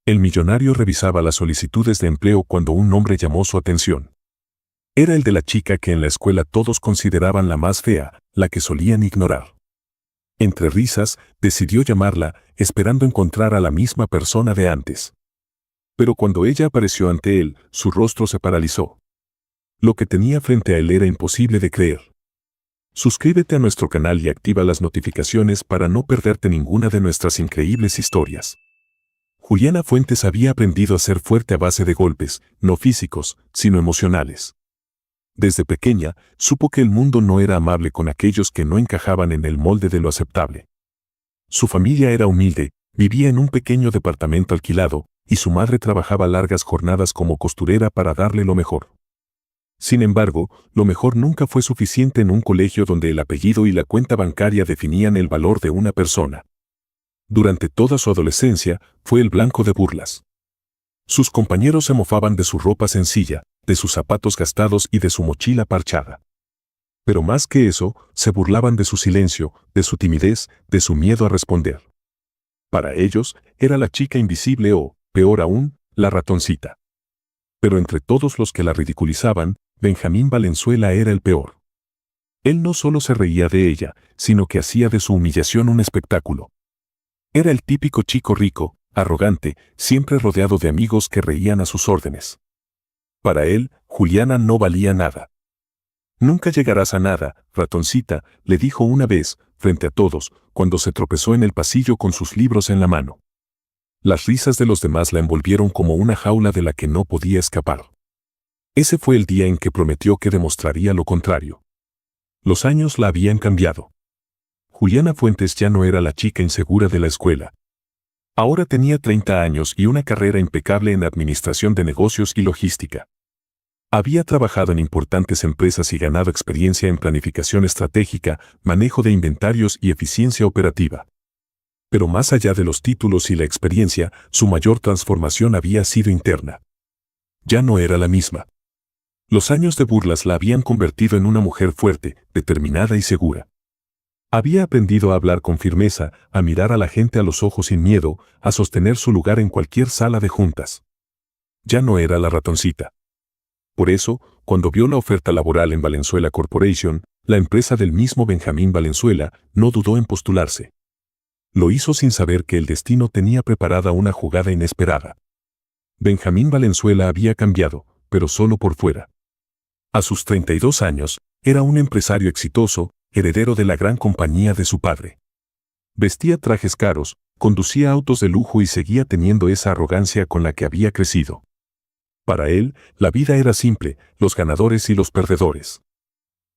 El millonario revisaba las solicitudes de empleo cuando un nombre llamó su atención. Era el de la chica que en la escuela todos consideraban la más fea, la que solían ignorar. Entre risas, decidió llamarla, esperando encontrar a la misma persona de antes. Pero cuando ella apareció ante él, su rostro se paralizó. Lo que tenía frente a él era imposible de creer. Suscríbete a nuestro canal y activa las notificaciones para no perderte ninguna de nuestras increíbles historias. Juliana Fuentes había aprendido a ser fuerte a base de golpes, no físicos, sino emocionales. Desde pequeña, supo que el mundo no era amable con aquellos que no encajaban en el molde de lo aceptable. Su familia era humilde, vivía en un pequeño departamento alquilado, y su madre trabajaba largas jornadas como costurera para darle lo mejor. Sin embargo, lo mejor nunca fue suficiente en un colegio donde el apellido y la cuenta bancaria definían el valor de una persona. Durante toda su adolescencia, fue el blanco de burlas. Sus compañeros se mofaban de su ropa sencilla, de sus zapatos gastados y de su mochila parchada. Pero más que eso, se burlaban de su silencio, de su timidez, de su miedo a responder. Para ellos, era la chica invisible o, peor aún, la ratoncita. Pero entre todos los que la ridiculizaban, Benjamín Valenzuela era el peor. Él no solo se reía de ella, sino que hacía de su humillación un espectáculo. Era el típico chico rico, arrogante, siempre rodeado de amigos que reían a sus órdenes. Para él, Juliana no valía nada. Nunca llegarás a nada, ratoncita, le dijo una vez, frente a todos, cuando se tropezó en el pasillo con sus libros en la mano. Las risas de los demás la envolvieron como una jaula de la que no podía escapar. Ese fue el día en que prometió que demostraría lo contrario. Los años la habían cambiado. Juliana Fuentes ya no era la chica insegura de la escuela. Ahora tenía 30 años y una carrera impecable en administración de negocios y logística. Había trabajado en importantes empresas y ganado experiencia en planificación estratégica, manejo de inventarios y eficiencia operativa. Pero más allá de los títulos y la experiencia, su mayor transformación había sido interna. Ya no era la misma. Los años de burlas la habían convertido en una mujer fuerte, determinada y segura. Había aprendido a hablar con firmeza, a mirar a la gente a los ojos sin miedo, a sostener su lugar en cualquier sala de juntas. Ya no era la ratoncita. Por eso, cuando vio la oferta laboral en Valenzuela Corporation, la empresa del mismo Benjamín Valenzuela, no dudó en postularse. Lo hizo sin saber que el destino tenía preparada una jugada inesperada. Benjamín Valenzuela había cambiado, pero solo por fuera. A sus 32 años, era un empresario exitoso, heredero de la gran compañía de su padre. Vestía trajes caros, conducía autos de lujo y seguía teniendo esa arrogancia con la que había crecido. Para él, la vida era simple, los ganadores y los perdedores.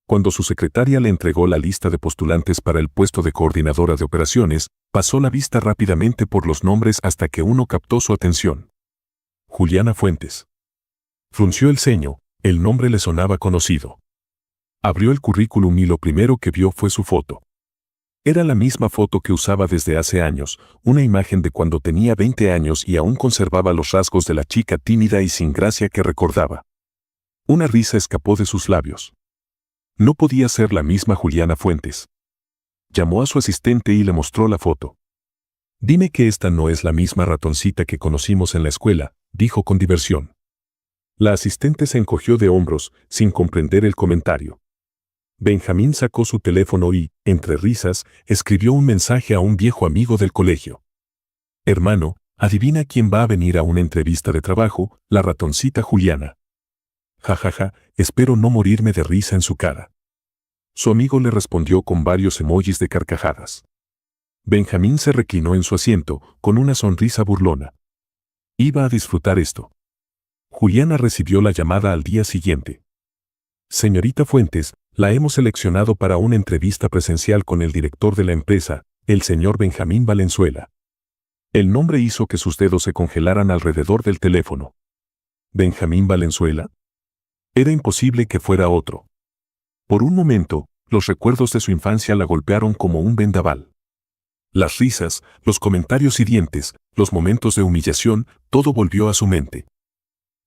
Cuando su secretaria le entregó la lista de postulantes para el puesto de coordinadora de operaciones, pasó la vista rápidamente por los nombres hasta que uno captó su atención. Juliana Fuentes. Frunció el ceño, el nombre le sonaba conocido. Abrió el currículum y lo primero que vio fue su foto. Era la misma foto que usaba desde hace años, una imagen de cuando tenía 20 años y aún conservaba los rasgos de la chica tímida y sin gracia que recordaba. Una risa escapó de sus labios. No podía ser la misma Juliana Fuentes. Llamó a su asistente y le mostró la foto. «Dime que esta no es la misma ratoncita que conocimos en la escuela», dijo con diversión. La asistente se encogió de hombros, sin comprender el comentario. Benjamín sacó su teléfono y, entre risas, escribió un mensaje a un viejo amigo del colegio. «Hermano, adivina quién va a venir a una entrevista de trabajo, la ratoncita Juliana». «Jajaja, espero no morirme de risa en su cara». Su amigo le respondió con varios emojis de carcajadas. Benjamín se reclinó en su asiento, con una sonrisa burlona. Iba a disfrutar esto. Juliana recibió la llamada al día siguiente. «Señorita Fuentes, la hemos seleccionado para una entrevista presencial con el director de la empresa, el señor Benjamín Valenzuela». El nombre hizo que sus dedos se congelaran alrededor del teléfono. ¿Benjamín Valenzuela? Era imposible que fuera otro. Por un momento, los recuerdos de su infancia la golpearon como un vendaval. Las risas, los comentarios hirientes, los momentos de humillación, todo volvió a su mente.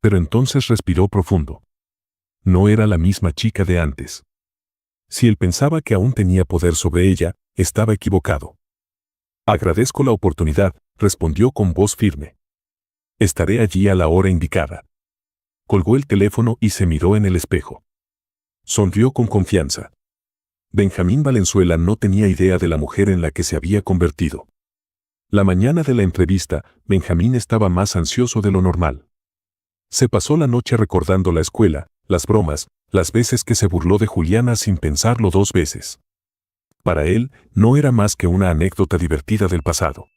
Pero entonces respiró profundo. No era la misma chica de antes. Si él pensaba que aún tenía poder sobre ella, estaba equivocado. «Agradezco la oportunidad», respondió con voz firme. Estaré allí a la hora indicada. Colgó el teléfono y se miró en el espejo. Sonrió con confianza. Benjamín Valenzuela no tenía idea de la mujer en la que se había convertido. La mañana de la entrevista, Benjamín estaba más ansioso de lo normal. Se pasó la noche recordando la escuela, las bromas, las veces que se burló de Juliana sin pensarlo 2 veces. Para él, no era más que una anécdota divertida del pasado.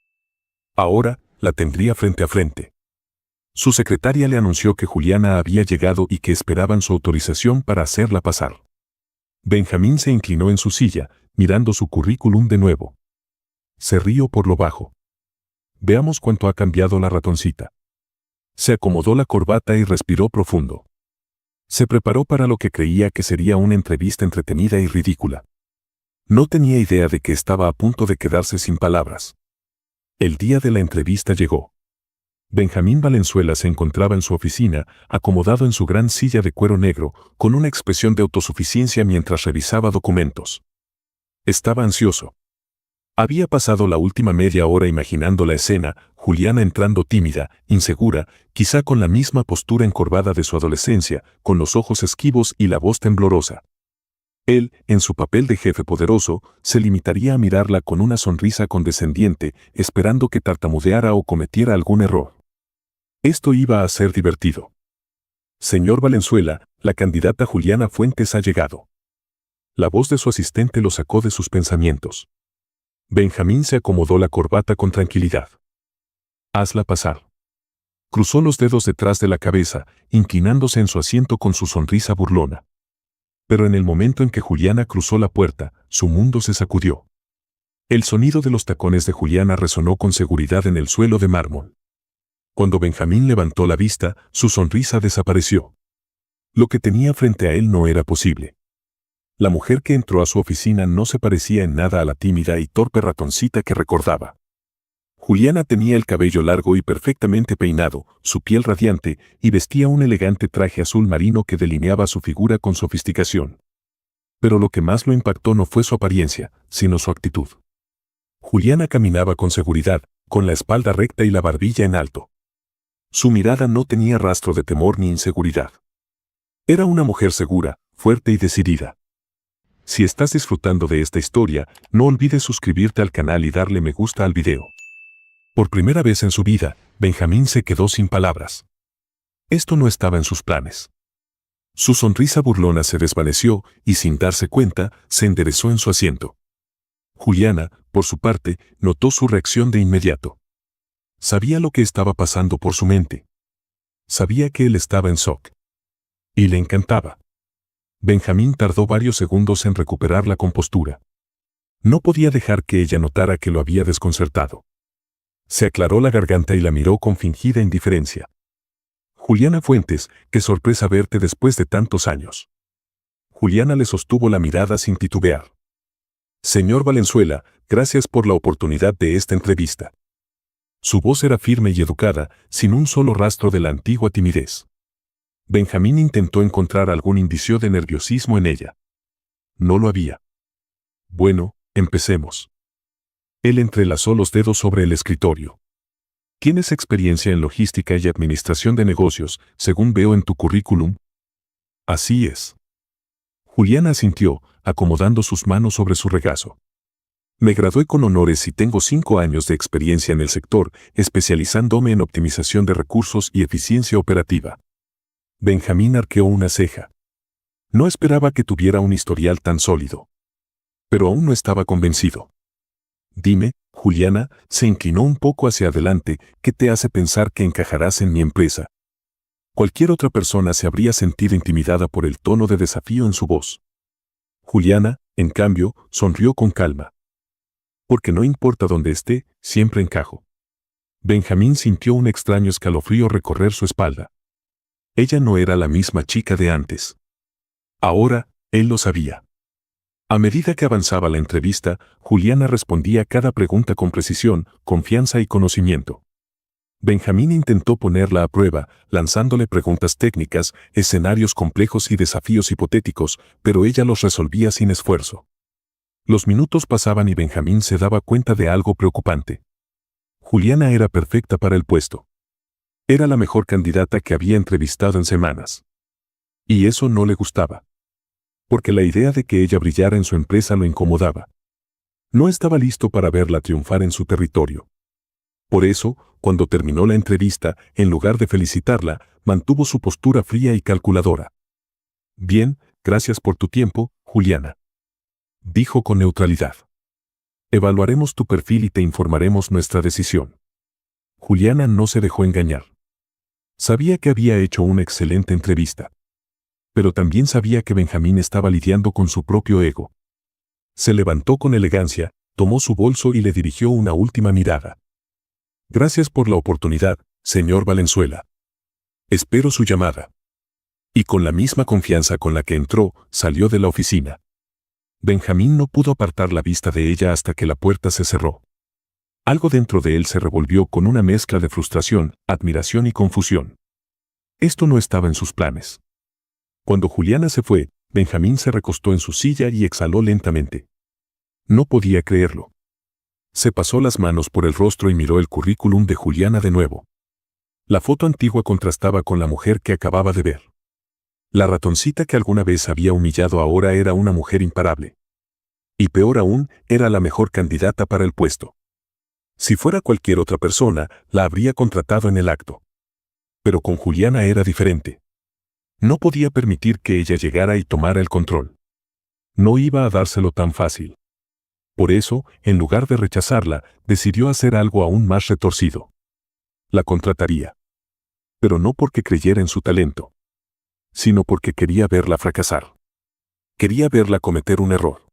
Ahora, la tendría frente a frente. Su secretaria le anunció que Juliana había llegado y que esperaban su autorización para hacerla pasar. Benjamín se inclinó en su silla, mirando su currículum de nuevo. Se rió por lo bajo. Veamos cuánto ha cambiado la ratoncita. Se acomodó la corbata y respiró profundo. Se preparó para lo que creía que sería una entrevista entretenida y ridícula. No tenía idea de que estaba a punto de quedarse sin palabras. El día de la entrevista llegó. Benjamín Valenzuela se encontraba en su oficina, acomodado en su gran silla de cuero negro, con una expresión de autosuficiencia mientras revisaba documentos. Estaba ansioso. Había pasado la última media hora imaginando la escena, Juliana entrando tímida, insegura, quizá con la misma postura encorvada de su adolescencia, con los ojos esquivos y la voz temblorosa. Él, en su papel de jefe poderoso, se limitaría a mirarla con una sonrisa condescendiente, esperando que tartamudeara o cometiera algún error. Esto iba a ser divertido. Señor Valenzuela, la candidata Juliana Fuentes ha llegado. La voz de su asistente lo sacó de sus pensamientos. Benjamín se acomodó la corbata con tranquilidad. Hazla pasar. Cruzó los dedos detrás de la cabeza, inclinándose en su asiento con su sonrisa burlona. Pero en el momento en que Juliana cruzó la puerta, su mundo se sacudió. El sonido de los tacones de Juliana resonó con seguridad en el suelo de mármol. Cuando Benjamín levantó la vista, su sonrisa desapareció. Lo que tenía frente a él no era posible. La mujer que entró a su oficina no se parecía en nada a la tímida y torpe ratoncita que recordaba. Juliana tenía el cabello largo y perfectamente peinado, su piel radiante, y vestía un elegante traje azul marino que delineaba su figura con sofisticación. Pero lo que más lo impactó no fue su apariencia, sino su actitud. Juliana caminaba con seguridad, con la espalda recta y la barbilla en alto. Su mirada no tenía rastro de temor ni inseguridad. Era una mujer segura, fuerte y decidida. Si estás disfrutando de esta historia, no olvides suscribirte al canal y darle me gusta al video. Por primera vez en su vida, Benjamín se quedó sin palabras. Esto no estaba en sus planes. Su sonrisa burlona se desvaneció y sin darse cuenta, se enderezó en su asiento. Juliana, por su parte, notó su reacción de inmediato. Sabía lo que estaba pasando por su mente. Sabía que él estaba en shock. Y le encantaba. Benjamín tardó varios segundos en recuperar la compostura. No podía dejar que ella notara que lo había desconcertado. Se aclaró la garganta y la miró con fingida indiferencia. Juliana Fuentes, qué sorpresa verte después de tantos años. Juliana le sostuvo la mirada sin titubear. Señor Valenzuela, gracias por la oportunidad de esta entrevista. Su voz era firme y educada, sin un solo rastro de la antigua timidez. Benjamín intentó encontrar algún indicio de nerviosismo en ella. No lo había. Bueno, empecemos. Él entrelazó los dedos sobre el escritorio. ¿Tienes experiencia en logística y administración de negocios, según veo en tu currículum? Así es. Juliana asintió, acomodando sus manos sobre su regazo. Me gradué con honores y tengo 5 años de experiencia en el sector, especializándome en optimización de recursos y eficiencia operativa. Benjamín arqueó una ceja. No esperaba que tuviera un historial tan sólido. Pero aún no estaba convencido. Dime, Juliana, se inclinó un poco hacia adelante, ¿qué te hace pensar que encajarás en mi empresa? Cualquier otra persona se habría sentido intimidada por el tono de desafío en su voz. Juliana, en cambio, sonrió con calma. Porque no importa dónde esté, siempre encajo. Benjamín sintió un extraño escalofrío recorrer su espalda. Ella no era la misma chica de antes. Ahora, él lo sabía. A medida que avanzaba la entrevista, Juliana respondía cada pregunta con precisión, confianza y conocimiento. Benjamín intentó ponerla a prueba, lanzándole preguntas técnicas, escenarios complejos y desafíos hipotéticos, pero ella los resolvía sin esfuerzo. Los minutos pasaban y Benjamín se daba cuenta de algo preocupante. Juliana era perfecta para el puesto. Era la mejor candidata que había entrevistado en semanas. Y eso no le gustaba. Porque la idea de que ella brillara en su empresa lo incomodaba. No estaba listo para verla triunfar en su territorio. Por eso, cuando terminó la entrevista, en lugar de felicitarla, mantuvo su postura fría y calculadora. Bien, gracias por tu tiempo, Juliana. Dijo con neutralidad. Evaluaremos tu perfil y te informaremos nuestra decisión. Juliana no se dejó engañar. Sabía que había hecho una excelente entrevista. Pero también sabía que Benjamín estaba lidiando con su propio ego. Se levantó con elegancia, tomó su bolso y le dirigió una última mirada. Gracias por la oportunidad, señor Valenzuela. Espero su llamada. Y con la misma confianza con la que entró, salió de la oficina. Benjamín no pudo apartar la vista de ella hasta que la puerta se cerró. Algo dentro de él se revolvió con una mezcla de frustración, admiración y confusión. Esto no estaba en sus planes. Cuando Juliana se fue, Benjamín se recostó en su silla y exhaló lentamente. No podía creerlo. Se pasó las manos por el rostro y miró el currículum de Juliana de nuevo. La foto antigua contrastaba con la mujer que acababa de ver. La ratoncita que alguna vez había humillado ahora era una mujer imparable. Y peor aún, era la mejor candidata para el puesto. Si fuera cualquier otra persona, la habría contratado en el acto. Pero con Juliana era diferente. No podía permitir que ella llegara y tomara el control. No iba a dárselo tan fácil. Por eso, en lugar de rechazarla, decidió hacer algo aún más retorcido. La contrataría. Pero no porque creyera en su talento, sino porque quería verla fracasar. Quería verla cometer un error.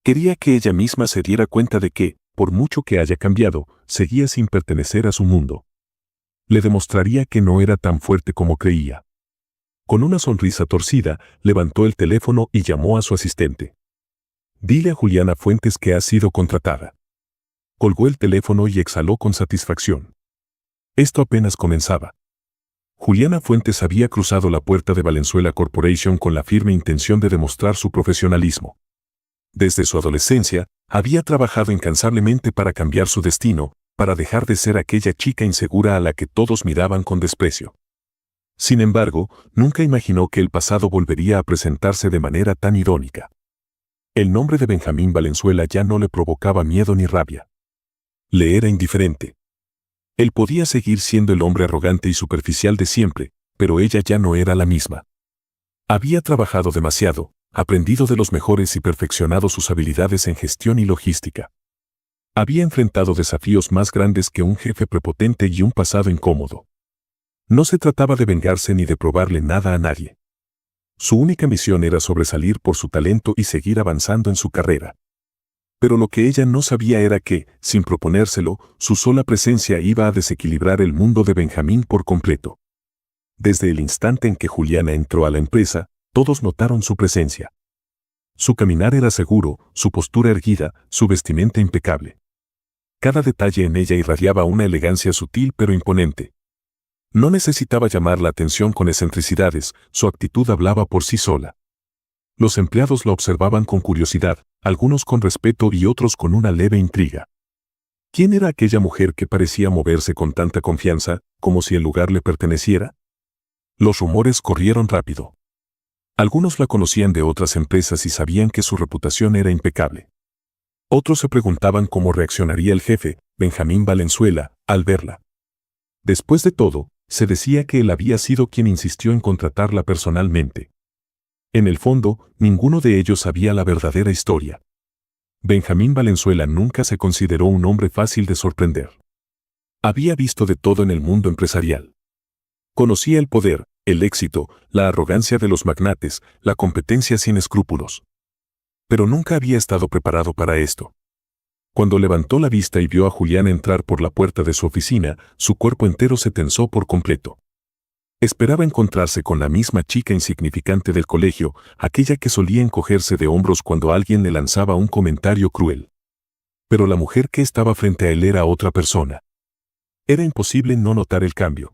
Quería que ella misma se diera cuenta de que, por mucho que haya cambiado, seguía sin pertenecer a su mundo. Le demostraría que no era tan fuerte como creía. Con una sonrisa torcida, levantó el teléfono y llamó a su asistente. Dile a Juliana Fuentes que ha sido contratada. Colgó el teléfono y exhaló con satisfacción. Esto apenas comenzaba. Juliana Fuentes había cruzado la puerta de Valenzuela Corporation con la firme intención de demostrar su profesionalismo. Desde su adolescencia, había trabajado incansablemente para cambiar su destino, para dejar de ser aquella chica insegura a la que todos miraban con desprecio. Sin embargo, nunca imaginó que el pasado volvería a presentarse de manera tan irónica. El nombre de Benjamín Valenzuela ya no le provocaba miedo ni rabia. Le era indiferente. Él podía seguir siendo el hombre arrogante y superficial de siempre, pero ella ya no era la misma. Había trabajado demasiado, aprendido de los mejores y perfeccionado sus habilidades en gestión y logística. Había enfrentado desafíos más grandes que un jefe prepotente y un pasado incómodo. No se trataba de vengarse ni de probarle nada a nadie. Su única misión era sobresalir por su talento y seguir avanzando en su carrera. Pero lo que ella no sabía era que, sin proponérselo, su sola presencia iba a desequilibrar el mundo de Benjamín por completo. Desde el instante en que Juliana entró a la empresa, todos notaron su presencia. Su caminar era seguro, su postura erguida, su vestimenta impecable. Cada detalle en ella irradiaba una elegancia sutil pero imponente. No necesitaba llamar la atención con excentricidades, su actitud hablaba por sí sola. Los empleados la observaban con curiosidad, algunos con respeto y otros con una leve intriga. ¿Quién era aquella mujer que parecía moverse con tanta confianza, como si el lugar le perteneciera? Los rumores corrieron rápido. Algunos la conocían de otras empresas y sabían que su reputación era impecable. Otros se preguntaban cómo reaccionaría el jefe, Benjamín Valenzuela, al verla. Después de todo, se decía que él había sido quien insistió en contratarla personalmente. En el fondo, ninguno de ellos sabía la verdadera historia. Benjamín Valenzuela nunca se consideró un hombre fácil de sorprender. Había visto de todo en el mundo empresarial. Conocía el poder, el éxito, la arrogancia de los magnates, la competencia sin escrúpulos. Pero nunca había estado preparado para esto. Cuando levantó la vista y vio a Julián entrar por la puerta de su oficina, su cuerpo entero se tensó por completo. Esperaba encontrarse con la misma chica insignificante del colegio, aquella que solía encogerse de hombros cuando alguien le lanzaba un comentario cruel. Pero la mujer que estaba frente a él era otra persona. Era imposible no notar el cambio.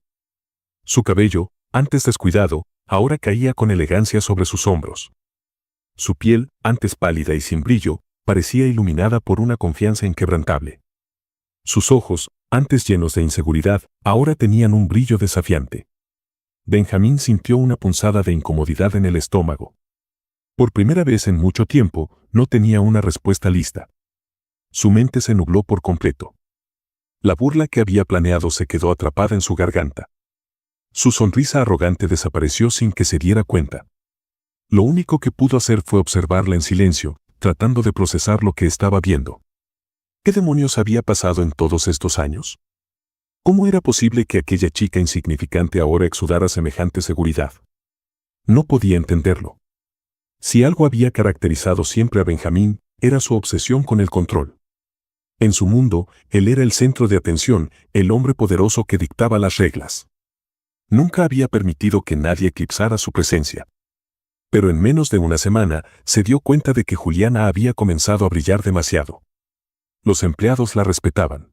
Su cabello, antes descuidado, ahora caía con elegancia sobre sus hombros. Su piel, antes pálida y sin brillo, parecía iluminada por una confianza inquebrantable. Sus ojos, antes llenos de inseguridad, ahora tenían un brillo desafiante. Benjamín sintió una punzada de incomodidad en el estómago. Por primera vez en mucho tiempo, no tenía una respuesta lista. Su mente se nubló por completo. La burla que había planeado se quedó atrapada en su garganta. Su sonrisa arrogante desapareció sin que se diera cuenta. Lo único que pudo hacer fue observarla en silencio, tratando de procesar lo que estaba viendo. ¿Qué demonios había pasado en todos estos años? ¿Cómo era posible que aquella chica insignificante ahora exudara semejante seguridad? No podía entenderlo. Si algo había caracterizado siempre a Benjamín, era su obsesión con el control. En su mundo, él era el centro de atención, el hombre poderoso que dictaba las reglas. Nunca había permitido que nadie eclipsara su presencia. Pero en menos de una semana, se dio cuenta de que Juliana había comenzado a brillar demasiado. Los empleados la respetaban.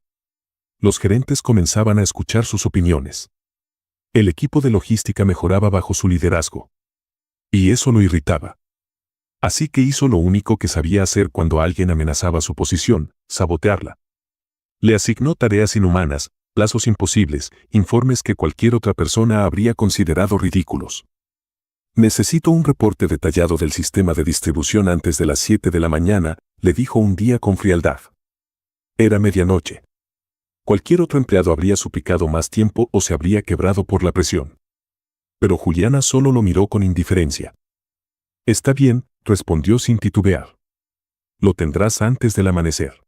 Los gerentes comenzaban a escuchar sus opiniones. El equipo de logística mejoraba bajo su liderazgo. Y eso lo irritaba. Así que hizo lo único que sabía hacer cuando alguien amenazaba su posición: sabotearla. Le asignó tareas inhumanas, plazos imposibles, informes que cualquier otra persona habría considerado ridículos. «Necesito un reporte detallado del sistema de distribución antes de las 7 de la mañana», le dijo un día con frialdad. Era medianoche. Cualquier otro empleado habría suplicado más tiempo o se habría quebrado por la presión. Pero Juliana solo lo miró con indiferencia. «Está bien», respondió sin titubear. «Lo tendrás antes del amanecer».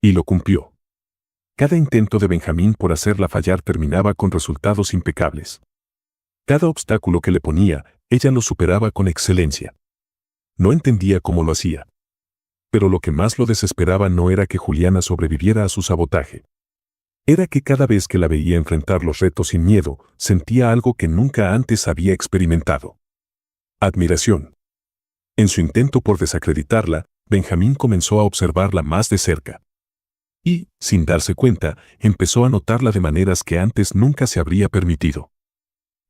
Y lo cumplió. Cada intento de Benjamín por hacerla fallar terminaba con resultados impecables. Cada obstáculo que le ponía, ella lo superaba con excelencia. No entendía cómo lo hacía. Pero lo que más lo desesperaba no era que Juliana sobreviviera a su sabotaje. Era que cada vez que la veía enfrentar los retos sin miedo, sentía algo que nunca antes había experimentado. Admiración. En su intento por desacreditarla, Benjamín comenzó a observarla más de cerca. Y, sin darse cuenta, empezó a notarla de maneras que antes nunca se habría permitido.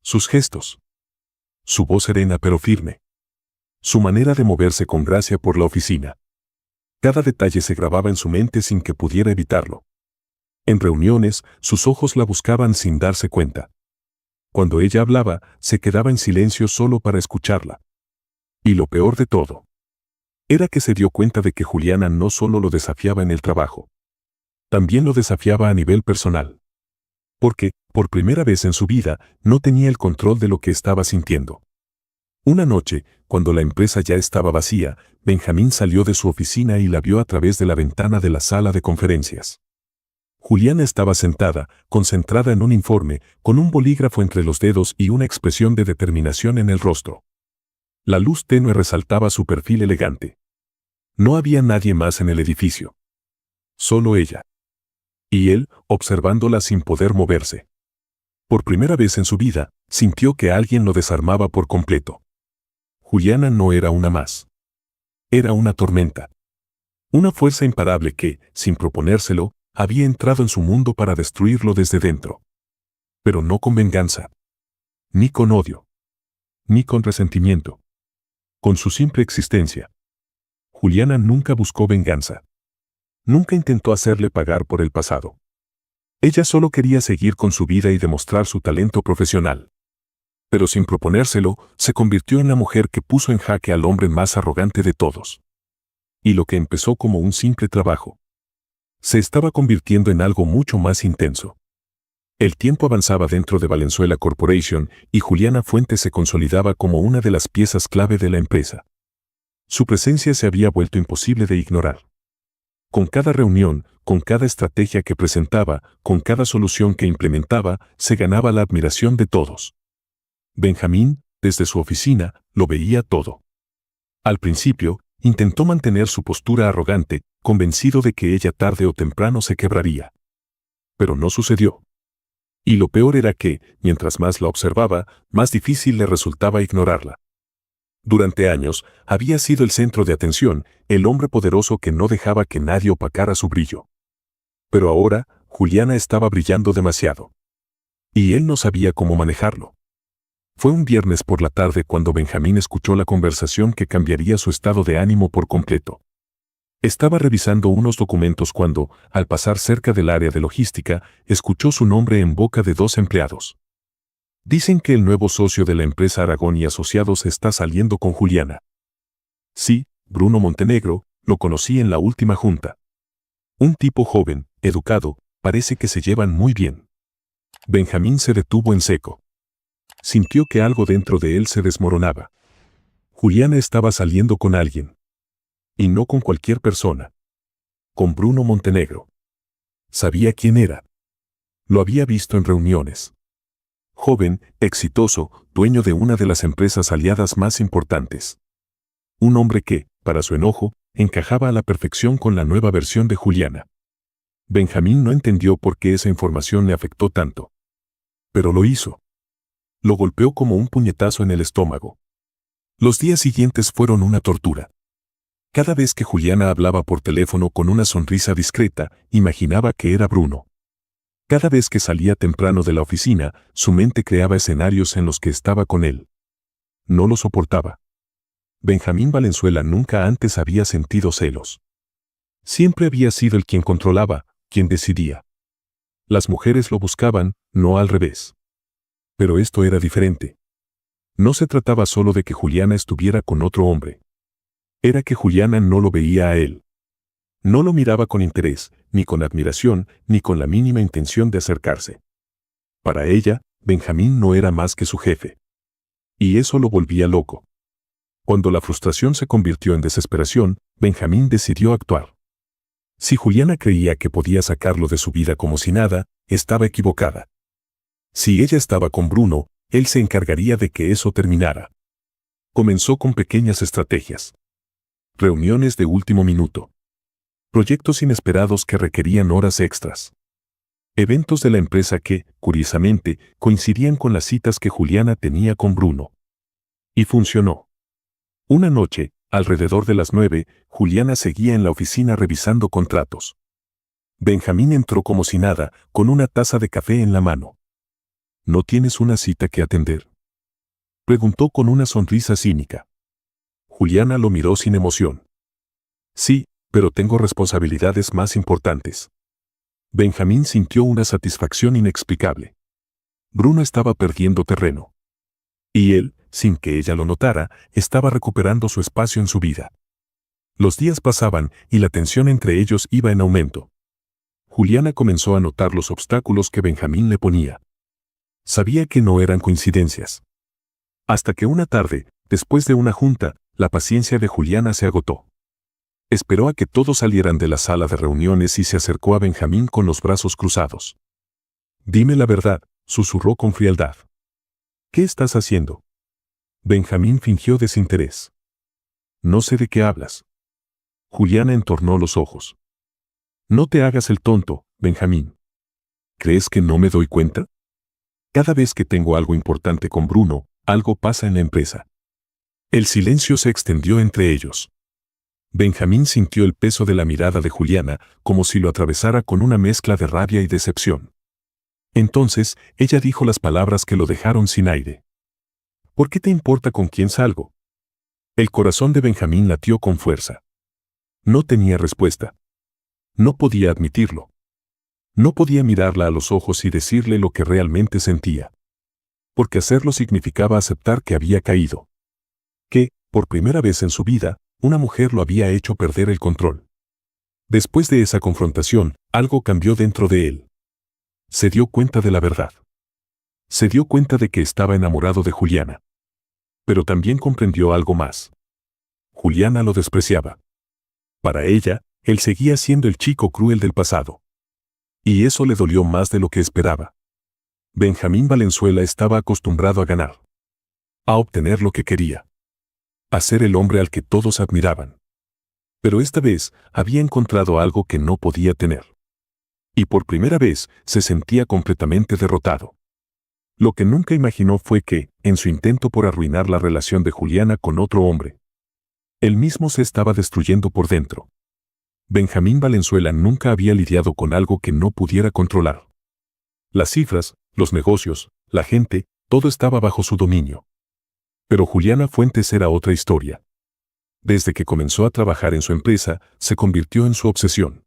Sus gestos. Su voz serena pero firme. Su manera de moverse con gracia por la oficina. Cada detalle se grababa en su mente sin que pudiera evitarlo. En reuniones, sus ojos la buscaban sin darse cuenta. Cuando ella hablaba, se quedaba en silencio solo para escucharla. Y lo peor de todo era que se dio cuenta de que Juliana no solo lo desafiaba en el trabajo, también lo desafiaba a nivel personal. Porque, por primera vez en su vida, no tenía el control de lo que estaba sintiendo. Una noche, cuando la empresa ya estaba vacía, Benjamín salió de su oficina y la vio a través de la ventana de la sala de conferencias. Juliana estaba sentada, concentrada en un informe, con un bolígrafo entre los dedos y una expresión de determinación en el rostro. La luz tenue resaltaba su perfil elegante. No había nadie más en el edificio. Solo ella. Y él, observándola sin poder moverse. Por primera vez en su vida, sintió que alguien lo desarmaba por completo. Juliana no era una más. Era una tormenta. Una fuerza imparable que, sin proponérselo, había entrado en su mundo para destruirlo desde dentro. Pero no con venganza. Ni con odio. Ni con resentimiento. Con su simple existencia. Juliana nunca buscó venganza. Nunca intentó hacerle pagar por el pasado. Ella solo quería seguir con su vida y demostrar su talento profesional. Pero sin proponérselo, se convirtió en la mujer que puso en jaque al hombre más arrogante de todos. Y lo que empezó como un simple trabajo, se estaba convirtiendo en algo mucho más intenso. El tiempo avanzaba dentro de Valenzuela Corporation y Juliana Fuentes se consolidaba como una de las piezas clave de la empresa. Su presencia se había vuelto imposible de ignorar. Con cada reunión, con cada estrategia que presentaba, con cada solución que implementaba, se ganaba la admiración de todos. Benjamín, desde su oficina, lo veía todo. Al principio, intentó mantener su postura arrogante, convencido de que ella tarde o temprano se quebraría. Pero no sucedió. Y lo peor era que, mientras más la observaba, más difícil le resultaba ignorarla. Durante años, había sido el centro de atención, el hombre poderoso que no dejaba que nadie opacara su brillo. Pero ahora, Juliana estaba brillando demasiado. Y él no sabía cómo manejarlo. Fue un viernes por la tarde cuando Benjamín escuchó la conversación que cambiaría su estado de ánimo por completo. Estaba revisando unos documentos cuando, al pasar cerca del área de logística, escuchó su nombre en boca de dos empleados. Dicen que el nuevo socio de la empresa Aragón y Asociados está saliendo con Juliana. Sí, Bruno Montenegro, lo conocí en la última junta. Un tipo joven, educado, parece que se llevan muy bien. Benjamín se detuvo en seco. Sintió que algo dentro de él se desmoronaba. Juliana estaba saliendo con alguien. Y no con cualquier persona. Con Bruno Montenegro. Sabía quién era. Lo había visto en reuniones. Joven, exitoso, dueño de una de las empresas aliadas más importantes. Un hombre que, para su enojo, encajaba a la perfección con la nueva versión de Juliana. Benjamín no entendió por qué esa información le afectó tanto. Pero lo hizo. Lo golpeó como un puñetazo en el estómago. Los días siguientes fueron una tortura. Cada vez que Juliana hablaba por teléfono con una sonrisa discreta, imaginaba que era Bruno. Cada vez que salía temprano de la oficina, su mente creaba escenarios en los que estaba con él. No lo soportaba. Benjamín Valenzuela nunca antes había sentido celos. Siempre había sido el quien controlaba, quien decidía. Las mujeres lo buscaban, no al revés. Pero esto era diferente. No se trataba solo de que Juliana estuviera con otro hombre. Era que Juliana no lo veía a él. No lo miraba con interés, ni con admiración, ni con la mínima intención de acercarse. Para ella, Benjamín no era más que su jefe. Y eso lo volvía loco. Cuando la frustración se convirtió en desesperación, Benjamín decidió actuar. Si Juliana creía que podía sacarlo de su vida como si nada, estaba equivocada. Si ella estaba con Bruno, él se encargaría de que eso terminara. Comenzó con pequeñas estrategias. Reuniones de último minuto. Proyectos inesperados que requerían horas extras. Eventos de la empresa que, curiosamente, coincidían con las citas que Juliana tenía con Bruno. Y funcionó. Una noche, alrededor de las 9, Juliana seguía en la oficina revisando contratos. Benjamín entró como si nada, con una taza de café en la mano. ¿No tienes una cita que atender?, preguntó con una sonrisa cínica. Juliana lo miró sin emoción. Sí, pero tengo responsabilidades más importantes. Benjamín sintió una satisfacción inexplicable. Bruno estaba perdiendo terreno. Y él, sin que ella lo notara, estaba recuperando su espacio en su vida. Los días pasaban y la tensión entre ellos iba en aumento. Juliana comenzó a notar los obstáculos que Benjamín le ponía. Sabía que no eran coincidencias. Hasta que una tarde, después de una junta, la paciencia de Juliana se agotó. Esperó a que todos salieran de la sala de reuniones y se acercó a Benjamín con los brazos cruzados. Dime la verdad, susurró con frialdad. ¿Qué estás haciendo? Benjamín fingió desinterés. No sé de qué hablas. Juliana entornó los ojos. No te hagas el tonto, Benjamín. ¿Crees que no me doy cuenta? Cada vez que tengo algo importante con Bruno, algo pasa en la empresa. El silencio se extendió entre ellos. Benjamín sintió el peso de la mirada de Juliana, como si lo atravesara con una mezcla de rabia y decepción. Entonces, ella dijo las palabras que lo dejaron sin aire. ¿Por qué te importa con quién salgo? El corazón de Benjamín latió con fuerza. No tenía respuesta. No podía admitirlo. No podía mirarla a los ojos y decirle lo que realmente sentía. Porque hacerlo significaba aceptar que había caído. Que, por primera vez en su vida, una mujer lo había hecho perder el control. Después de esa confrontación, algo cambió dentro de él. Se dio cuenta de la verdad. Se dio cuenta de que estaba enamorado de Juliana. Pero también comprendió algo más. Juliana lo despreciaba. Para ella, él seguía siendo el chico cruel del pasado. Y eso le dolió más de lo que esperaba. Benjamín Valenzuela estaba acostumbrado a ganar. A obtener lo que quería. A ser el hombre al que todos admiraban. Pero esta vez había encontrado algo que no podía tener. Y por primera vez se sentía completamente derrotado. Lo que nunca imaginó fue que, en su intento por arruinar la relación de Juliana con otro hombre, él mismo se estaba destruyendo por dentro. Benjamín Valenzuela nunca había lidiado con algo que no pudiera controlar. Las cifras, los negocios, la gente, todo estaba bajo su dominio. Pero Juliana Fuentes era otra historia. Desde que comenzó a trabajar en su empresa, se convirtió en su obsesión.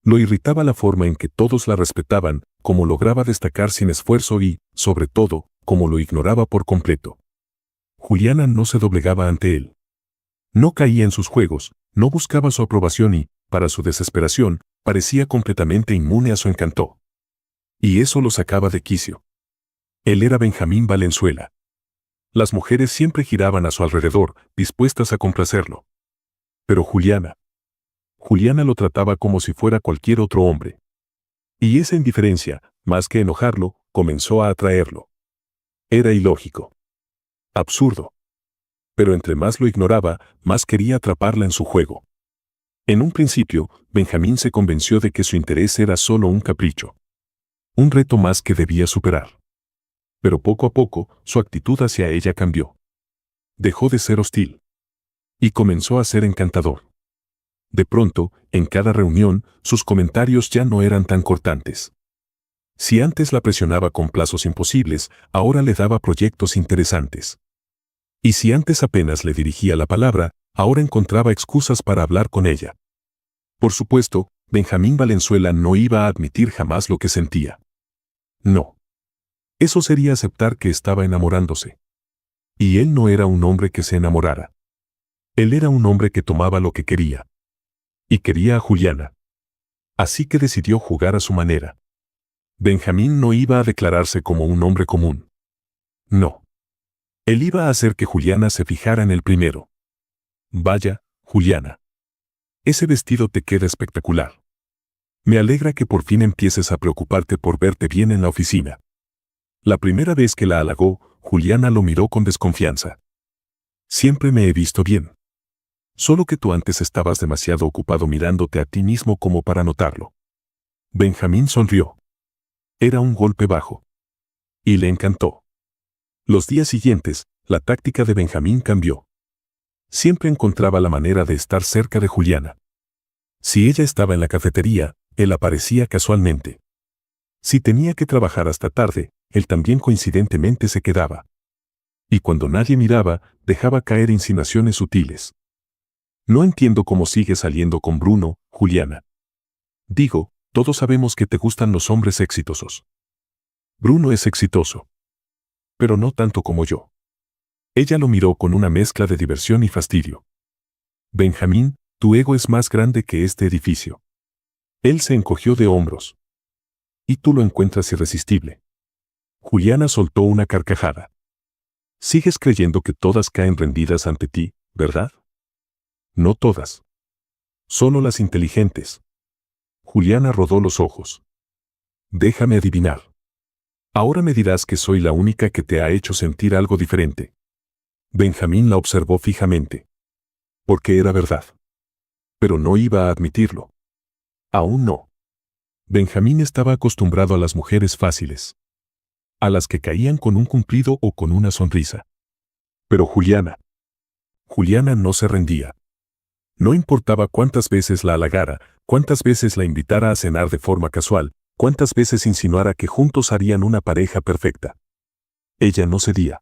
Lo irritaba la forma en que todos la respetaban, cómo lograba destacar sin esfuerzo y, sobre todo, cómo lo ignoraba por completo. Juliana no se doblegaba ante él. No caía en sus juegos, no buscaba su aprobación y, para su desesperación, parecía completamente inmune a su encanto. Y eso lo sacaba de quicio. Él era Benjamín Valenzuela. Las mujeres siempre giraban a su alrededor, dispuestas a complacerlo. Pero Juliana lo trataba como si fuera cualquier otro hombre. Y esa indiferencia, más que enojarlo, comenzó a atraerlo. Era ilógico. Absurdo. Pero entre más lo ignoraba, más quería atraparla en su juego. En un principio, Benjamín se convenció de que su interés era solo un capricho. Un reto más que debía superar. Pero poco a poco, su actitud hacia ella cambió. Dejó de ser hostil. Y comenzó a ser encantador. De pronto, en cada reunión, sus comentarios ya no eran tan cortantes. Si antes la presionaba con plazos imposibles, ahora le daba proyectos interesantes. Y si antes apenas le dirigía la palabra, ahora encontraba excusas para hablar con ella. Por supuesto, Benjamín Valenzuela no iba a admitir jamás lo que sentía. No. Eso sería aceptar que estaba enamorándose. Y él no era un hombre que se enamorara. Él era un hombre que tomaba lo que quería. Y quería a Juliana. Así que decidió jugar a su manera. Benjamín no iba a declararse como un hombre común. No. Él iba a hacer que Juliana se fijara en él primero. Vaya, Juliana. Ese vestido te queda espectacular. Me alegra que por fin empieces a preocuparte por verte bien en la oficina. La primera vez que la halagó, Juliana lo miró con desconfianza. Siempre me he visto bien. Solo que tú antes estabas demasiado ocupado mirándote a ti mismo como para notarlo. Benjamín sonrió. Era un golpe bajo. Y le encantó. Los días siguientes, la táctica de Benjamín cambió. Siempre encontraba la manera de estar cerca de Juliana. Si ella estaba en la cafetería, él aparecía casualmente. Si tenía que trabajar hasta tarde, él también coincidentemente se quedaba. Y cuando nadie miraba, dejaba caer insinuaciones sutiles. No entiendo cómo sigue saliendo con Bruno, Juliana. Digo, todos sabemos que te gustan los hombres exitosos. Bruno es exitoso. Pero no tanto como yo. Ella lo miró con una mezcla de diversión y fastidio. Benjamín, tu ego es más grande que este edificio. Él se encogió de hombros. Y tú lo encuentras irresistible. Juliana soltó una carcajada. Sigues creyendo que todas caen rendidas ante ti, ¿verdad? No todas. Solo las inteligentes. Juliana rodó los ojos. Déjame adivinar. Ahora me dirás que soy la única que te ha hecho sentir algo diferente. Benjamín la observó fijamente. Porque era verdad. Pero no iba a admitirlo. Aún no. Benjamín estaba acostumbrado a las mujeres fáciles. A las que caían con un cumplido o con una sonrisa. Pero Juliana no se rendía. No importaba cuántas veces la halagara, cuántas veces la invitara a cenar de forma casual, cuántas veces insinuara que juntos harían una pareja perfecta. Ella no cedía.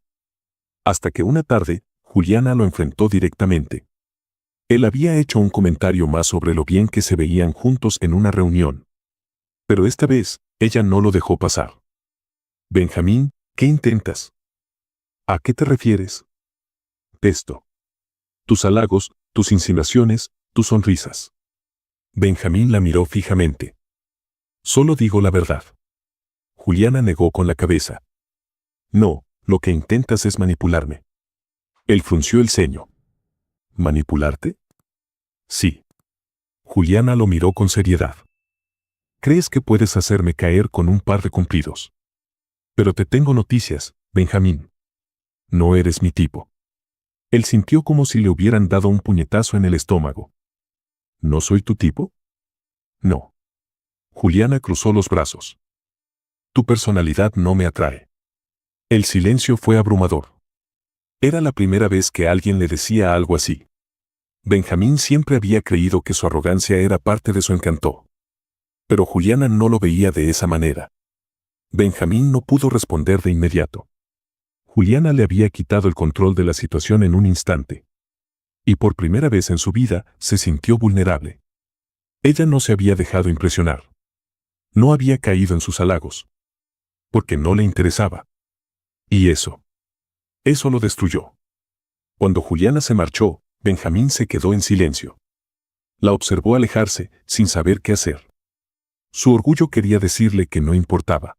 Hasta que una tarde, Juliana lo enfrentó directamente. Él había hecho un comentario más sobre lo bien que se veían juntos en una reunión. Pero esta vez, ella no lo dejó pasar. Benjamín, ¿qué intentas? ¿A qué te refieres? Esto. Tus halagos, tus insinuaciones, tus sonrisas. Benjamín la miró fijamente. Solo digo la verdad. Juliana negó con la cabeza. No, lo que intentas es manipularme. Él frunció el ceño. ¿Manipularte? Sí. Juliana lo miró con seriedad. ¿Crees que puedes hacerme caer con un par de cumplidos? Pero te tengo noticias, Benjamín. No eres mi tipo. Él sintió como si le hubieran dado un puñetazo en el estómago. ¿No soy tu tipo? No. Juliana cruzó los brazos. Tu personalidad no me atrae. El silencio fue abrumador. Era la primera vez que alguien le decía algo así. Benjamín siempre había creído que su arrogancia era parte de su encanto. Pero Juliana no lo veía de esa manera. Benjamín no pudo responder de inmediato. Juliana le había quitado el control de la situación en un instante. Y por primera vez en su vida se sintió vulnerable. Ella no se había dejado impresionar. No había caído en sus halagos. Porque no le interesaba. Y eso lo destruyó. Cuando Juliana se marchó, Benjamín se quedó en silencio. La observó alejarse, sin saber qué hacer. Su orgullo quería decirle que no importaba.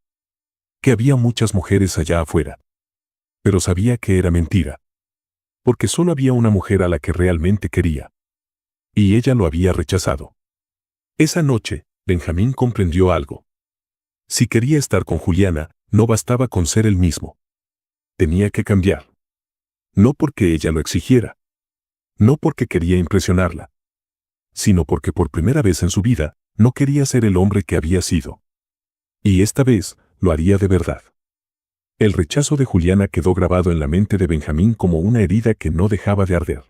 Que había muchas mujeres allá afuera. Pero sabía que era mentira. Porque solo había una mujer a la que realmente quería. Y ella lo había rechazado. Esa noche, Benjamín comprendió algo. Si quería estar con Juliana, no bastaba con ser él mismo. Tenía que cambiar. No porque ella lo exigiera. No porque quería impresionarla. Sino porque por primera vez en su vida, no quería ser el hombre que había sido. Y esta vez, lo haría de verdad. El rechazo de Juliana quedó grabado en la mente de Benjamín como una herida que no dejaba de arder.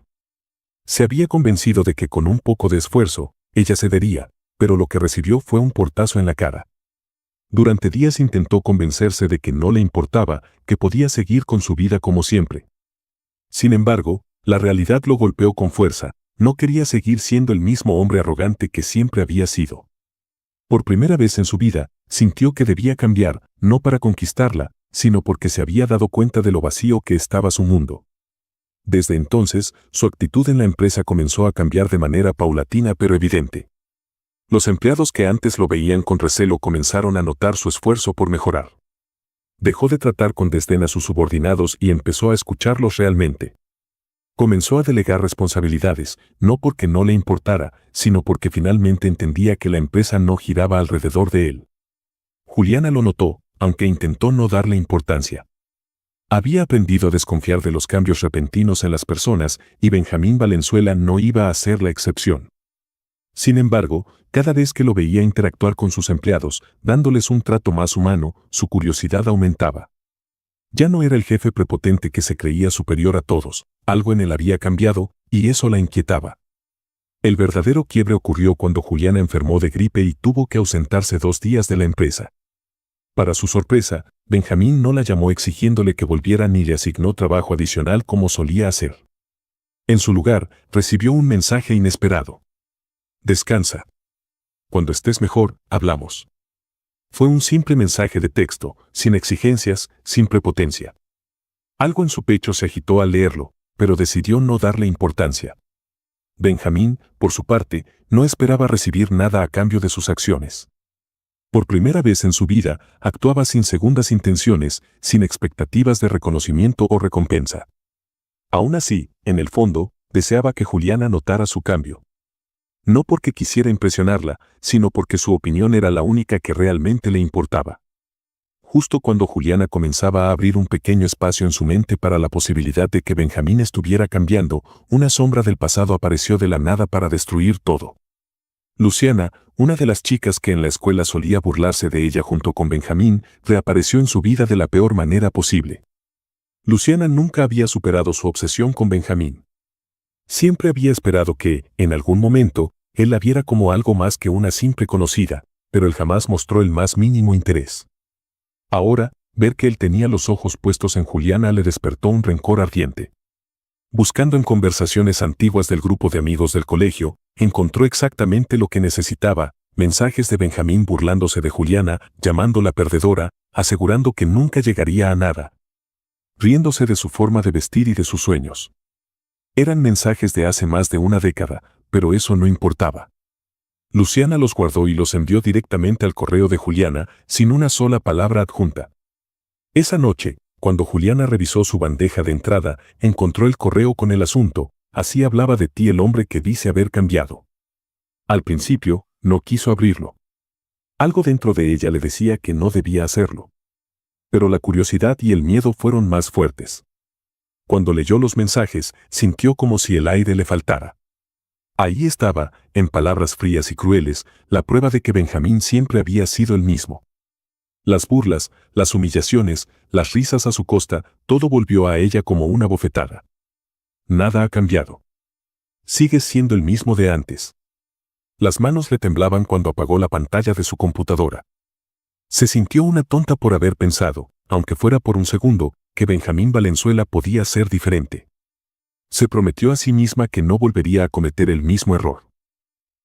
Se había convencido de que con un poco de esfuerzo, ella cedería, pero lo que recibió fue un portazo en la cara. Durante días intentó convencerse de que no le importaba, que podía seguir con su vida como siempre. Sin embargo, la realidad lo golpeó con fuerza. No quería seguir siendo el mismo hombre arrogante que siempre había sido. Por primera vez en su vida, sintió que debía cambiar, no para conquistarla, sino porque se había dado cuenta de lo vacío que estaba su mundo. Desde entonces, su actitud en la empresa comenzó a cambiar de manera paulatina pero evidente. Los empleados que antes lo veían con recelo comenzaron a notar su esfuerzo por mejorar. Dejó de tratar con desdén a sus subordinados y empezó a escucharlos realmente. Comenzó a delegar responsabilidades, no porque no le importara, sino porque finalmente entendía que la empresa no giraba alrededor de él. Juliana lo notó, aunque intentó no darle importancia. Había aprendido a desconfiar de los cambios repentinos en las personas y Benjamín Valenzuela no iba a ser la excepción. Sin embargo, cada vez que lo veía interactuar con sus empleados, dándoles un trato más humano, su curiosidad aumentaba. Ya no era el jefe prepotente que se creía superior a todos, algo en él había cambiado, y eso la inquietaba. El verdadero quiebre ocurrió cuando Juliana enfermó de gripe y tuvo que ausentarse 2 días de la empresa. Para su sorpresa, Benjamín no la llamó exigiéndole que volviera ni le asignó trabajo adicional como solía hacer. En su lugar, recibió un mensaje inesperado. Descansa. Cuando estés mejor, hablamos. Fue un simple mensaje de texto, sin exigencias, sin prepotencia. Algo en su pecho se agitó al leerlo, pero decidió no darle importancia. Benjamín, por su parte, no esperaba recibir nada a cambio de sus acciones. Por primera vez en su vida, actuaba sin segundas intenciones, sin expectativas de reconocimiento o recompensa. Aún así, en el fondo, deseaba que Juliana notara su cambio. No porque quisiera impresionarla, sino porque su opinión era la única que realmente le importaba. Justo cuando Juliana comenzaba a abrir un pequeño espacio en su mente para la posibilidad de que Benjamín estuviera cambiando, una sombra del pasado apareció de la nada para destruir todo. Luciana, una de las chicas que en la escuela solía burlarse de ella junto con Benjamín, reapareció en su vida de la peor manera posible. Luciana nunca había superado su obsesión con Benjamín. Siempre había esperado que, en algún momento, él la viera como algo más que una simple conocida, pero él jamás mostró el más mínimo interés. Ahora, ver que él tenía los ojos puestos en Juliana le despertó un rencor ardiente. Buscando en conversaciones antiguas del grupo de amigos del colegio, encontró exactamente lo que necesitaba, mensajes de Benjamín burlándose de Juliana, llamándola perdedora, asegurando que nunca llegaría a nada. Riéndose de su forma de vestir y de sus sueños. Eran mensajes de hace más de una década, pero eso no importaba. Luciana los guardó y los envió directamente al correo de Juliana, sin una sola palabra adjunta. Esa noche, cuando Juliana revisó su bandeja de entrada, encontró el correo con el asunto: así hablaba de ti el hombre que dice haber cambiado. Al principio, no quiso abrirlo. Algo dentro de ella le decía que no debía hacerlo. Pero la curiosidad y el miedo fueron más fuertes. Cuando leyó los mensajes, sintió como si el aire le faltara. Ahí estaba, en palabras frías y crueles, la prueba de que Benjamín siempre había sido el mismo. Las burlas, las humillaciones, las risas a su costa, todo volvió a ella como una bofetada. Nada ha cambiado. Sigues siendo el mismo de antes. Las manos le temblaban cuando apagó la pantalla de su computadora. Se sintió una tonta por haber pensado, aunque fuera por un segundo, que Benjamín Valenzuela podía ser diferente. Se prometió a sí misma que no volvería a cometer el mismo error.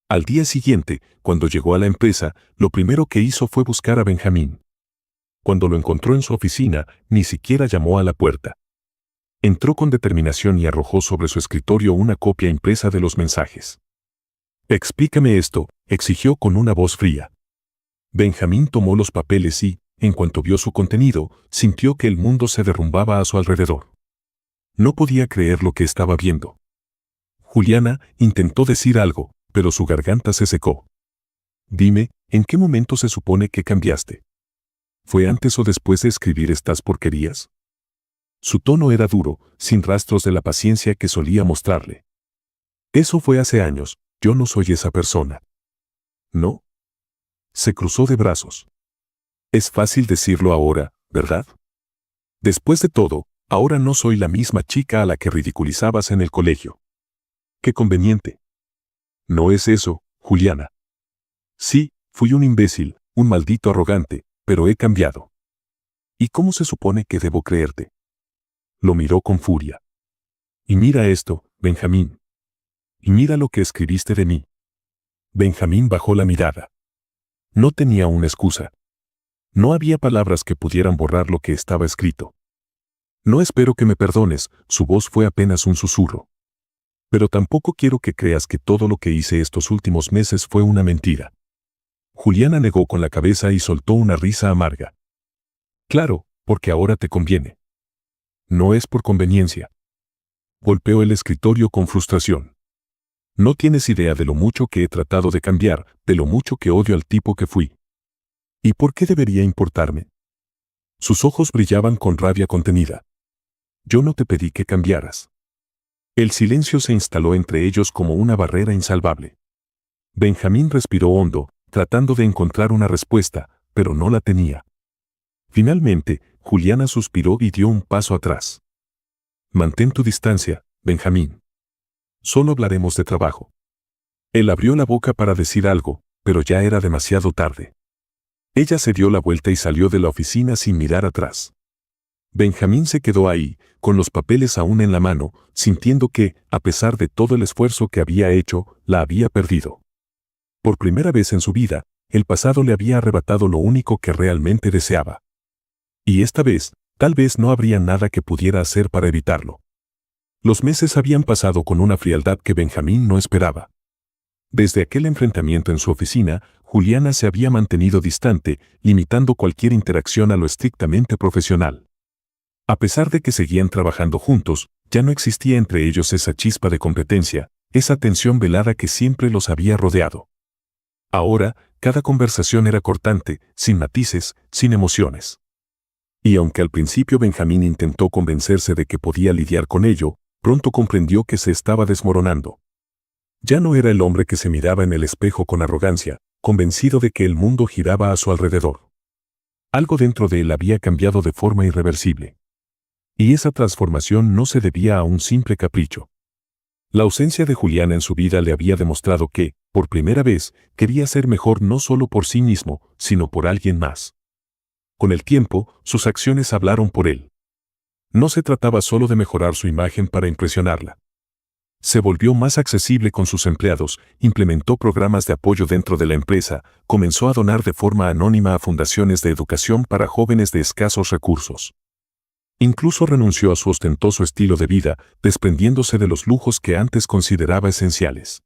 Al día siguiente, cuando llegó a la empresa, lo primero que hizo fue buscar a Benjamín. Cuando lo encontró en su oficina, ni siquiera llamó a la puerta. Entró con determinación y arrojó sobre su escritorio una copia impresa de los mensajes. «Explícame esto», exigió con una voz fría. Benjamín tomó los papeles y, en cuanto vio su contenido, sintió que el mundo se derrumbaba a su alrededor. No podía creer lo que estaba viendo. Juliana intentó decir algo, pero su garganta se secó. «Dime, ¿en qué momento se supone que cambiaste? ¿Fue antes o después de escribir estas porquerías?» Su tono era duro, sin rastros de la paciencia que solía mostrarle. «Eso fue hace años, yo no soy esa persona». «¿No?». Se cruzó de brazos. «Es fácil decirlo ahora, ¿verdad? Después de todo, ahora no soy la misma chica a la que ridiculizabas en el colegio». «Qué conveniente». «No es eso, Juliana. Sí, fui un imbécil, un maldito arrogante, pero he cambiado. ¿Y cómo se supone que debo creerte?». Lo miró con furia. «Y mira esto, Benjamín. Y mira lo que escribiste de mí». Benjamín bajó la mirada. No tenía una excusa. No había palabras que pudieran borrar lo que estaba escrito. «No espero que me perdones», su voz fue apenas un susurro. «Pero tampoco quiero que creas que todo lo que hice estos últimos meses fue una mentira». Juliana negó con la cabeza y soltó una risa amarga. «Claro, porque ahora te conviene». «No es por conveniencia». Golpeó el escritorio con frustración. «No tienes idea de lo mucho que he tratado de cambiar, de lo mucho que odio al tipo que fui». «¿Y por qué debería importarme?». Sus ojos brillaban con rabia contenida. «Yo no te pedí que cambiaras». El silencio se instaló entre ellos como una barrera insalvable. Benjamín respiró hondo, tratando de encontrar una respuesta, pero no la tenía. Finalmente, Juliana suspiró y dio un paso atrás. «Mantén tu distancia, Benjamín. Solo hablaremos de trabajo». Él abrió la boca para decir algo, pero ya era demasiado tarde. Ella se dio la vuelta y salió de la oficina sin mirar atrás. Benjamín se quedó ahí, con los papeles aún en la mano, sintiendo que, a pesar de todo el esfuerzo que había hecho, la había perdido. Por primera vez en su vida, el pasado le había arrebatado lo único que realmente deseaba. Y esta vez, tal vez no habría nada que pudiera hacer para evitarlo. Los meses habían pasado con una frialdad que Benjamín no esperaba. Desde aquel enfrentamiento en su oficina, Juliana se había mantenido distante, limitando cualquier interacción a lo estrictamente profesional. A pesar de que seguían trabajando juntos, ya no existía entre ellos esa chispa de competencia, esa tensión velada que siempre los había rodeado. Ahora, cada conversación era cortante, sin matices, sin emociones. Y aunque al principio Benjamín intentó convencerse de que podía lidiar con ello, pronto comprendió que se estaba desmoronando. Ya no era el hombre que se miraba en el espejo con arrogancia, convencido de que el mundo giraba a su alrededor. Algo dentro de él había cambiado de forma irreversible. Y esa transformación no se debía a un simple capricho. La ausencia de Juliana en su vida le había demostrado que, por primera vez, quería ser mejor no solo por sí mismo, sino por alguien más. Con el tiempo, sus acciones hablaron por él. No se trataba solo de mejorar su imagen para impresionarla. Se volvió más accesible con sus empleados, implementó programas de apoyo dentro de la empresa, comenzó a donar de forma anónima a fundaciones de educación para jóvenes de escasos recursos. Incluso renunció a su ostentoso estilo de vida, desprendiéndose de los lujos que antes consideraba esenciales.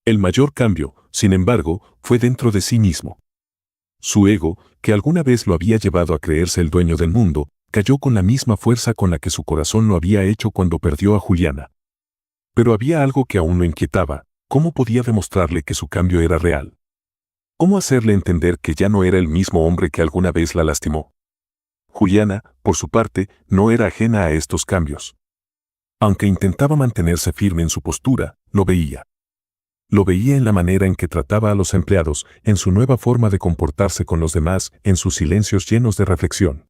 El mayor cambio, sin embargo, fue dentro de sí mismo. Su ego, que alguna vez lo había llevado a creerse el dueño del mundo, cayó con la misma fuerza con la que su corazón lo había hecho cuando perdió a Juliana. Pero había algo que aún lo inquietaba. ¿Cómo podía demostrarle que su cambio era real? ¿Cómo hacerle entender que ya no era el mismo hombre que alguna vez la lastimó? Juliana, por su parte, no era ajena a estos cambios. Aunque intentaba mantenerse firme en su postura, lo veía. Lo veía en la manera en que trataba a los empleados, en su nueva forma de comportarse con los demás, en sus silencios llenos de reflexión.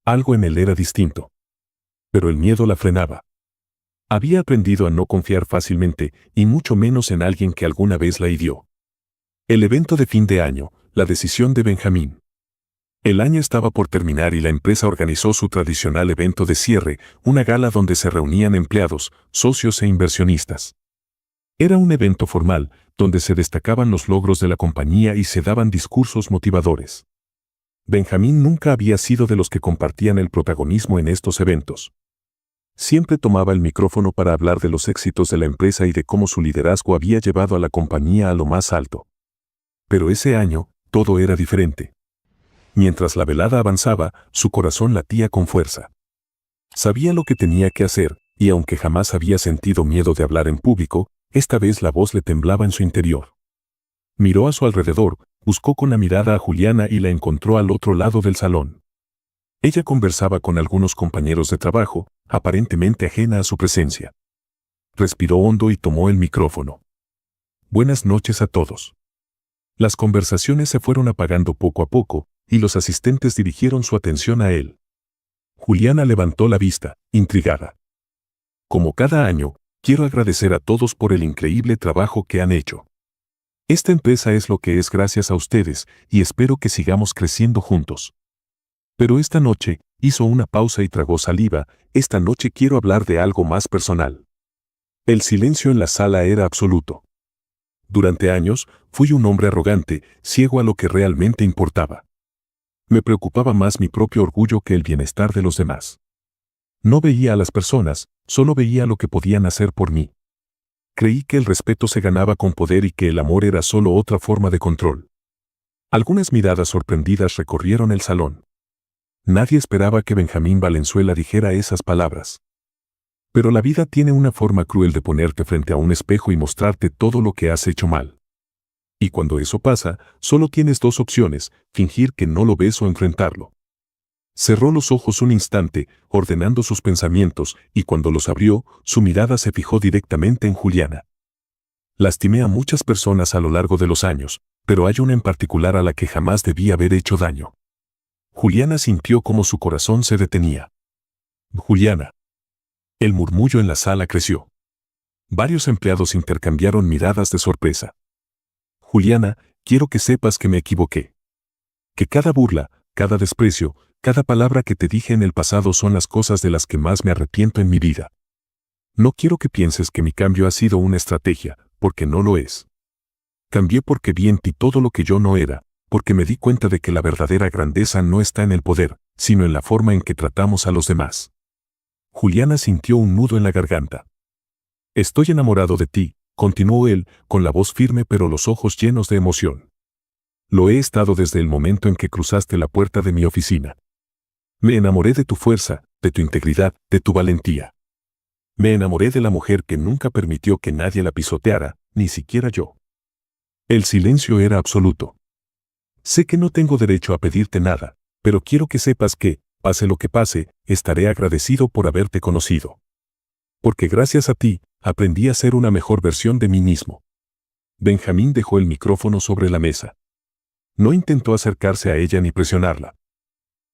Algo en él era distinto. Pero el miedo la frenaba. Había aprendido a no confiar fácilmente, y mucho menos en alguien que alguna vez la hirió. El evento de fin de año, la decisión de Benjamín. El año estaba por terminar y la empresa organizó su tradicional evento de cierre, una gala donde se reunían empleados, socios e inversionistas. Era un evento formal, donde se destacaban los logros de la compañía y se daban discursos motivadores. Benjamín nunca había sido de los que compartían el protagonismo en estos eventos. Siempre tomaba el micrófono para hablar de los éxitos de la empresa y de cómo su liderazgo había llevado a la compañía a lo más alto. Pero ese año, todo era diferente. Mientras la velada avanzaba, su corazón latía con fuerza. Sabía lo que tenía que hacer, y aunque jamás había sentido miedo de hablar en público, esta vez la voz le temblaba en su interior. Miró a su alrededor, buscó con la mirada a Juliana y la encontró al otro lado del salón. Ella conversaba con algunos compañeros de trabajo, aparentemente ajena a su presencia. Respiró hondo y tomó el micrófono. Buenas noches a todos. Las conversaciones se fueron apagando poco a poco, y los asistentes dirigieron su atención a él. Juliana levantó la vista, intrigada. Como cada año, quiero agradecer a todos por el increíble trabajo que han hecho. Esta empresa es lo que es gracias a ustedes, y espero que sigamos creciendo juntos. Pero esta noche, hizo una pausa y tragó saliva, esta noche quiero hablar de algo más personal. El silencio en la sala era absoluto. Durante años, fui un hombre arrogante, ciego a lo que realmente importaba. Me preocupaba más mi propio orgullo que el bienestar de los demás. No veía a las personas, solo veía lo que podían hacer por mí. Creí que el respeto se ganaba con poder y que el amor era solo otra forma de control. Algunas miradas sorprendidas recorrieron el salón. Nadie esperaba que Benjamín Valenzuela dijera esas palabras. Pero la vida tiene una forma cruel de ponerte frente a un espejo y mostrarte todo lo que has hecho mal. Y cuando eso pasa, solo tienes dos opciones, fingir que no lo ves o enfrentarlo. Cerró los ojos un instante, ordenando sus pensamientos, y cuando los abrió, su mirada se fijó directamente en Juliana. Lastimé a muchas personas a lo largo de los años, pero hay una en particular a la que jamás debí haber hecho daño. Juliana sintió como su corazón se detenía. Juliana. El murmullo en la sala creció. Varios empleados intercambiaron miradas de sorpresa. Juliana, quiero que sepas que me equivoqué. Que cada burla, cada desprecio, cada palabra que te dije en el pasado son las cosas de las que más me arrepiento en mi vida. No quiero que pienses que mi cambio ha sido una estrategia, porque no lo es. Cambié porque vi en ti todo lo que yo no era, porque me di cuenta de que la verdadera grandeza no está en el poder, sino en la forma en que tratamos a los demás. Juliana sintió un nudo en la garganta. Estoy enamorado de ti, continuó él, con la voz firme pero los ojos llenos de emoción. Lo he estado desde el momento en que cruzaste la puerta de mi oficina. Me enamoré de tu fuerza, de tu integridad, de tu valentía. Me enamoré de la mujer que nunca permitió que nadie la pisoteara, ni siquiera yo. El silencio era absoluto. Sé que no tengo derecho a pedirte nada, pero quiero que sepas que, pase lo que pase, estaré agradecido por haberte conocido. Porque gracias a ti, aprendí a ser una mejor versión de mí mismo. Benjamín dejó el micrófono sobre la mesa. No intentó acercarse a ella ni presionarla.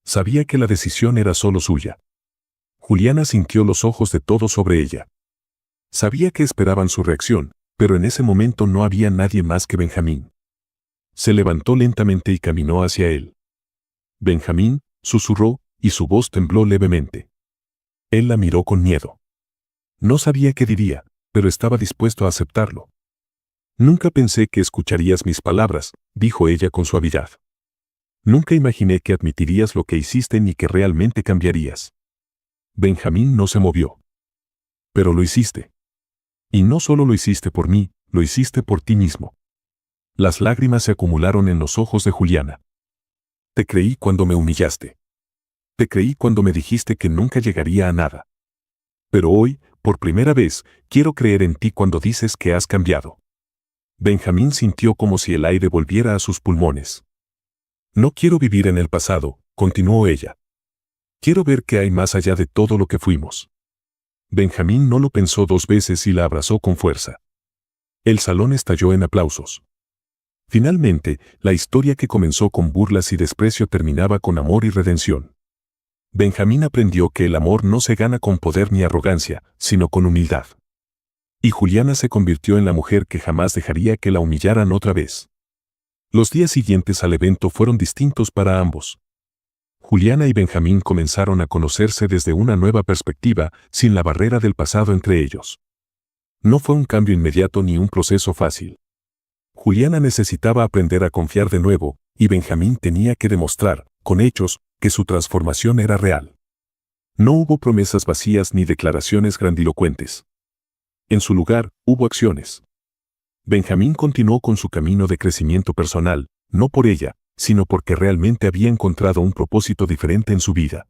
Sabía que la decisión era solo suya. Juliana sintió los ojos de todos sobre ella. Sabía que esperaban su reacción, pero en ese momento no había nadie más que Benjamín. Se levantó lentamente y caminó hacia él. Benjamín, susurró, y su voz tembló levemente. Él la miró con miedo. No sabía qué diría, pero estaba dispuesto a aceptarlo. Nunca pensé que escucharías mis palabras, dijo ella con suavidad. Nunca imaginé que admitirías lo que hiciste ni que realmente cambiarías. Benjamín no se movió. Pero lo hiciste. Y no solo lo hiciste por mí, lo hiciste por ti mismo. Las lágrimas se acumularon en los ojos de Juliana. Te creí cuando me humillaste. Te creí cuando me dijiste que nunca llegaría a nada. Pero hoy, por primera vez, quiero creer en ti cuando dices que has cambiado. Benjamín sintió como si el aire volviera a sus pulmones. No quiero vivir en el pasado, continuó ella. Quiero ver qué hay más allá de todo lo que fuimos. Benjamín no lo pensó dos veces y la abrazó con fuerza. El salón estalló en aplausos. Finalmente, la historia que comenzó con burlas y desprecio terminaba con amor y redención. Benjamín aprendió que el amor no se gana con poder ni arrogancia, sino con humildad. Y Juliana se convirtió en la mujer que jamás dejaría que la humillaran otra vez. Los días siguientes al evento fueron distintos para ambos. Juliana y Benjamín comenzaron a conocerse desde una nueva perspectiva, sin la barrera del pasado entre ellos. No fue un cambio inmediato ni un proceso fácil. Juliana necesitaba aprender a confiar de nuevo, y Benjamín tenía que demostrar, con hechos, que su transformación era real. No hubo promesas vacías ni declaraciones grandilocuentes. En su lugar, hubo acciones. Benjamín continuó con su camino de crecimiento personal, no por ella, sino porque realmente había encontrado un propósito diferente en su vida.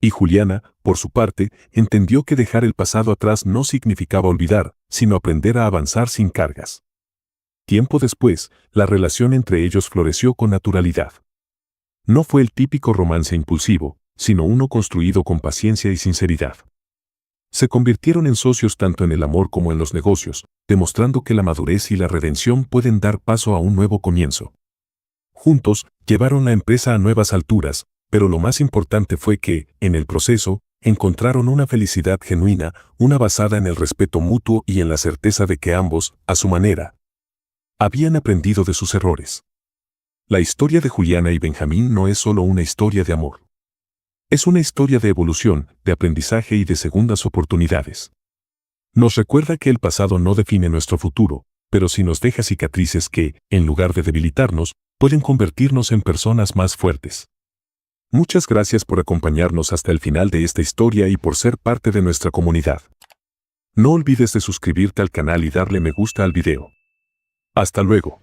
Y Juliana, por su parte, entendió que dejar el pasado atrás no significaba olvidar, sino aprender a avanzar sin cargas. Tiempo después, la relación entre ellos floreció con naturalidad. No fue el típico romance impulsivo, sino uno construido con paciencia y sinceridad. Se convirtieron en socios tanto en el amor como en los negocios, demostrando que la madurez y la redención pueden dar paso a un nuevo comienzo. Juntos, llevaron la empresa a nuevas alturas, pero lo más importante fue que, en el proceso, encontraron una felicidad genuina, una basada en el respeto mutuo y en la certeza de que ambos, a su manera, habían aprendido de sus errores. La historia de Juliana y Benjamín no es solo una historia de amor. Es una historia de evolución, de aprendizaje y de segundas oportunidades. Nos recuerda que el pasado no define nuestro futuro, pero sí nos deja cicatrices que, en lugar de debilitarnos, pueden convertirnos en personas más fuertes. Muchas gracias por acompañarnos hasta el final de esta historia y por ser parte de nuestra comunidad. No olvides de suscribirte al canal y darle me gusta al video. Hasta luego.